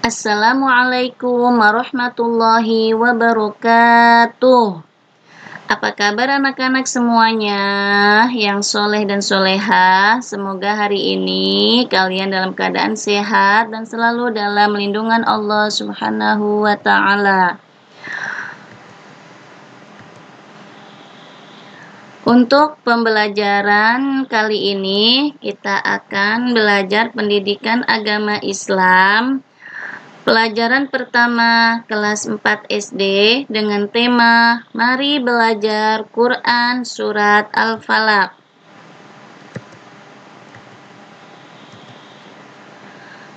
Assalamualaikum warahmatullahi wabarakatuh. Apa kabar anak-anak semuanya yang soleh dan soleha? Semoga hari ini kalian dalam keadaan sehat dan selalu dalam lindungan Allah Subhanahu wa Ta'ala. Untuk pembelajaran kali ini, kita akan belajar pendidikan agama Islam. Pelajaran pertama kelas 4 SD dengan tema Mari Belajar Quran Surat Al-Falaq.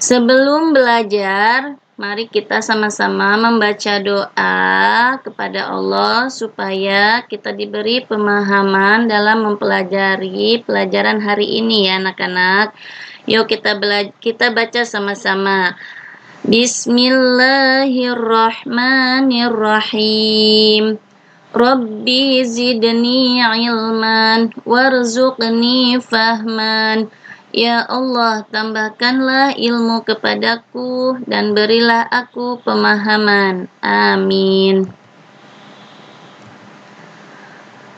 Sebelum belajar, mari kita sama-sama membaca doa kepada Allah supaya kita diberi pemahaman dalam mempelajari pelajaran hari ini ya anak-anak. Yuk kita baca sama-sama. Bismillahirrahmanirrahim. Rabbi zidni ilman warzuqni fahman. Ya Allah, tambahkanlah ilmu kepadaku dan berilah aku pemahaman. Amin.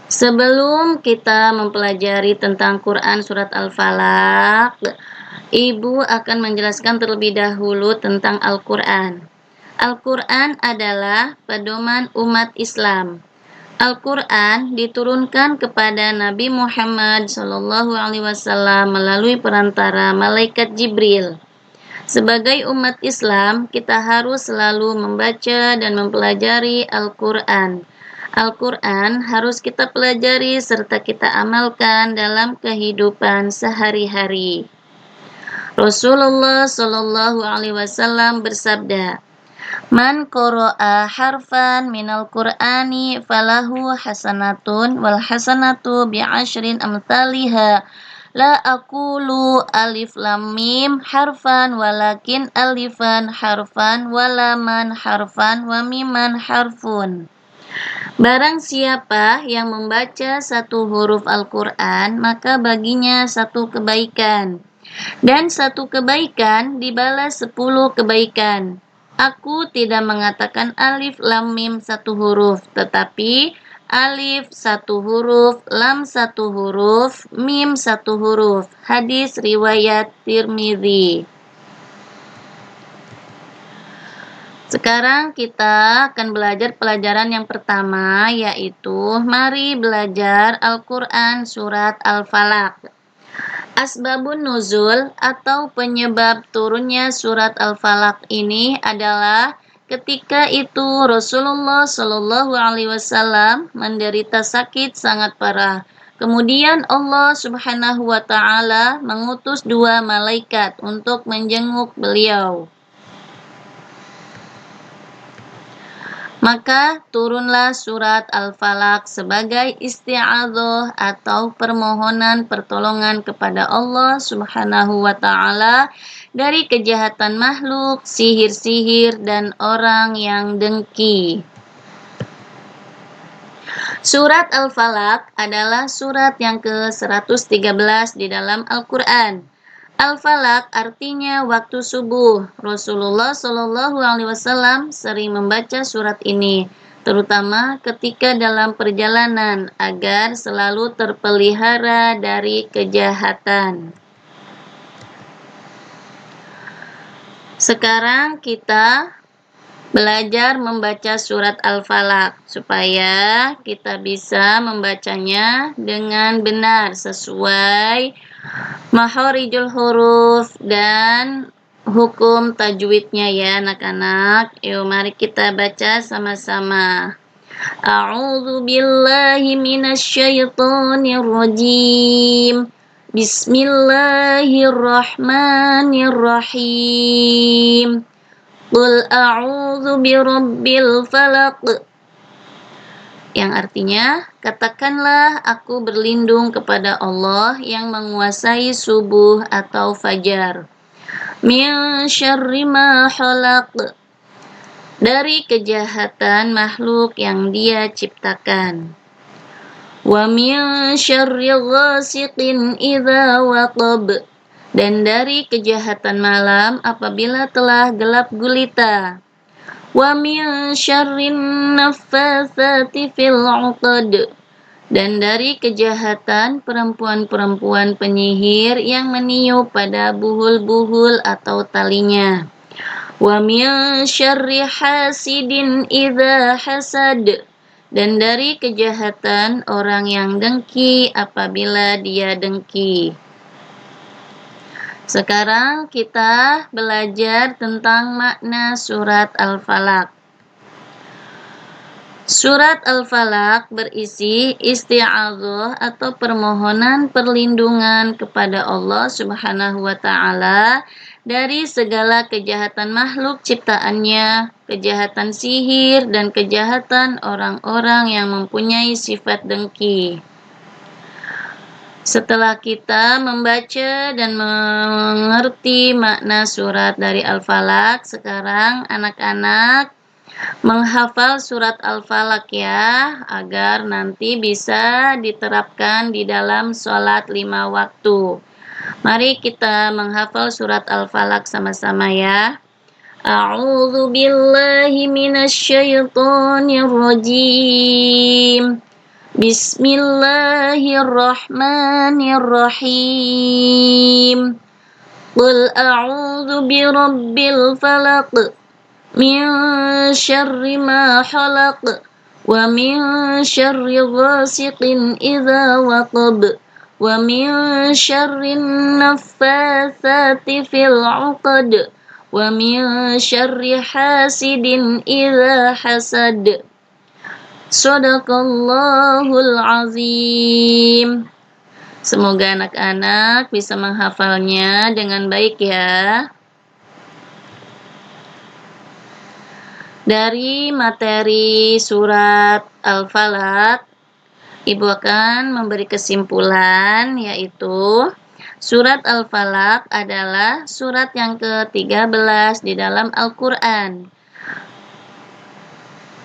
Sebelum kita mempelajari tentang Quran Surat Al-Falaq, Ibu akan menjelaskan terlebih dahulu tentang Al-Quran. Al-Quran adalah pedoman umat Islam. Al-Quran diturunkan kepada Nabi Muhammad SAW melalui perantara malaikat Jibril. Sebagai umat Islam, kita harus selalu membaca dan mempelajari Al-Quran. Al-Quran harus kita pelajari serta kita amalkan dalam kehidupan sehari-hari. Rasulullah SAW bersabda, Man qara'a harfan minal Qur'ani falahu hasanatun wal hasanatu bi'ashrin amthaliha. La aqulu alif lam mim harfan walakin alifan harfan walaman harfan wa miman harfun. Barang siapa yang membaca satu huruf Al-Quran, maka baginya satu kebaikan. Dan satu kebaikan dibalas 10 kebaikan. Aku tidak mengatakan alif lam mim satu huruf, tetapi alif satu huruf, lam satu huruf, mim satu huruf. Hadis riwayat Tirmidzi. Sekarang kita akan belajar pelajaran yang pertama, yaitu mari belajar Al-Quran Surat Al-Falaq. Asbabun nuzul atau penyebab turunnya surat Al-Falaq ini adalah ketika itu Rasulullah SAW menderita sakit sangat parah. Kemudian Allah Subhanahu wa Ta'ala mengutus 2 malaikat untuk menjenguk beliau. Maka turunlah surat Al-Falaq sebagai isti'adzah atau permohonan pertolongan kepada Allah Subhanahu wa Ta'ala dari kejahatan makhluk, sihir-sihir, dan orang yang dengki. Surat Al-Falaq adalah surat yang ke-113 di dalam Al-Quran. Al-Falaq artinya waktu subuh. Rasulullah SAW sering membaca surat ini, terutama ketika dalam perjalanan, agar selalu terpelihara dari kejahatan. Sekarang kita belajar membaca surat Al-Falaq supaya kita bisa membacanya dengan benar sesuai makharijul huruf dan hukum tajwidnya ya anak-anak. Yuk mari kita baca sama-sama. A'udzu billahi minasyaitonir rajim. Bismillahirrahmanirrahim. Qul a'udzu birabbil falaq. Yang artinya, katakanlah aku berlindung kepada Allah yang menguasai subuh atau fajar. Min syarri ma khalaq. Dari kejahatan makhluk yang Dia ciptakan. Wa min syarri ghasiqin idza waqab. dan dari kejahatan malam apabila telah gelap gulita. Wa min syarrin naffatsati fil 'uqad, dan dari kejahatan perempuan-perempuan penyihir yang meniup pada buhul-buhul atau talinya. Wa min syarri hasidin idza hasad, dan dari kejahatan orang yang dengki apabila dia dengki. Sekarang kita belajar tentang makna surat Al-Falaq. Surat Al-Falaq berisi isti'adzah atau permohonan perlindungan kepada Allah Subhanahu wa taala dari segala kejahatan makhluk ciptaannya, kejahatan sihir dan kejahatan orang-orang yang mempunyai sifat dengki. Setelah kita membaca dan mengerti makna surat dari Al-Falaq, sekarang anak-anak menghafal surat Al-Falaq ya, agar nanti bisa diterapkan di dalam sholat 5 waktu. Mari kita menghafal surat Al-Falaq sama-sama ya. A'udzu billahi minasyaitonir rajim. Bismillahirrahmanirrahim. Qul a'udzu birabbil falaq min syarri ma khalaq wa min syarri ghasiqin idza waqab wa min syarri naffatsati fil 'uqad wa min syarri hasidin idza hasad. Shadaqallahul azim. Semoga anak-anak bisa menghafalnya dengan baik ya. Dari materi surat Al-Falaq, Ibu akan memberi kesimpulan, yaitu surat Al-Falaq adalah surat yang ke-13 di dalam Al-Quran.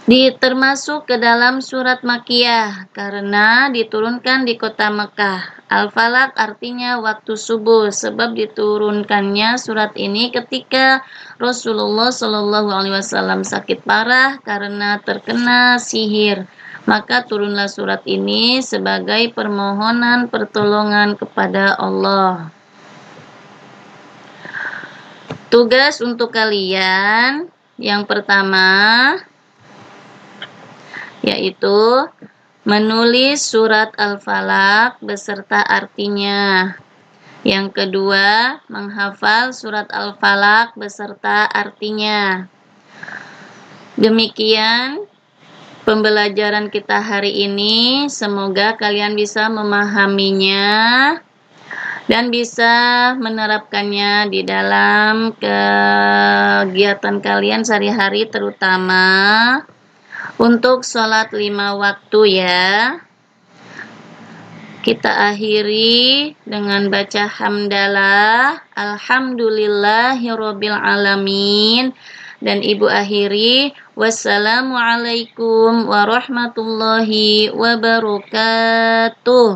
Termasuk ke dalam surat Makkiyah karena diturunkan di kota Mekah. Al-Falaq artinya waktu subuh, sebab diturunkannya surat ini ketika Rasulullah Shallallahu Alaihi Wasallam sakit parah karena terkena sihir. Maka turunlah surat ini sebagai permohonan pertolongan kepada Allah. Tugas untuk kalian yang pertama yaitu menulis surat Al-Falaq beserta artinya. Yang kedua, menghafal surat Al-Falaq beserta artinya. Demikian pembelajaran kita hari ini. Semoga kalian bisa memahaminya dan bisa menerapkannya di dalam kegiatan kalian sehari-hari, terutama untuk sholat 5 waktu ya. Kita akhiri dengan baca hamdalah, alhamdulillahirabbil alamin, dan Ibu akhiri wassalamualaikum warahmatullahi wabarakatuh.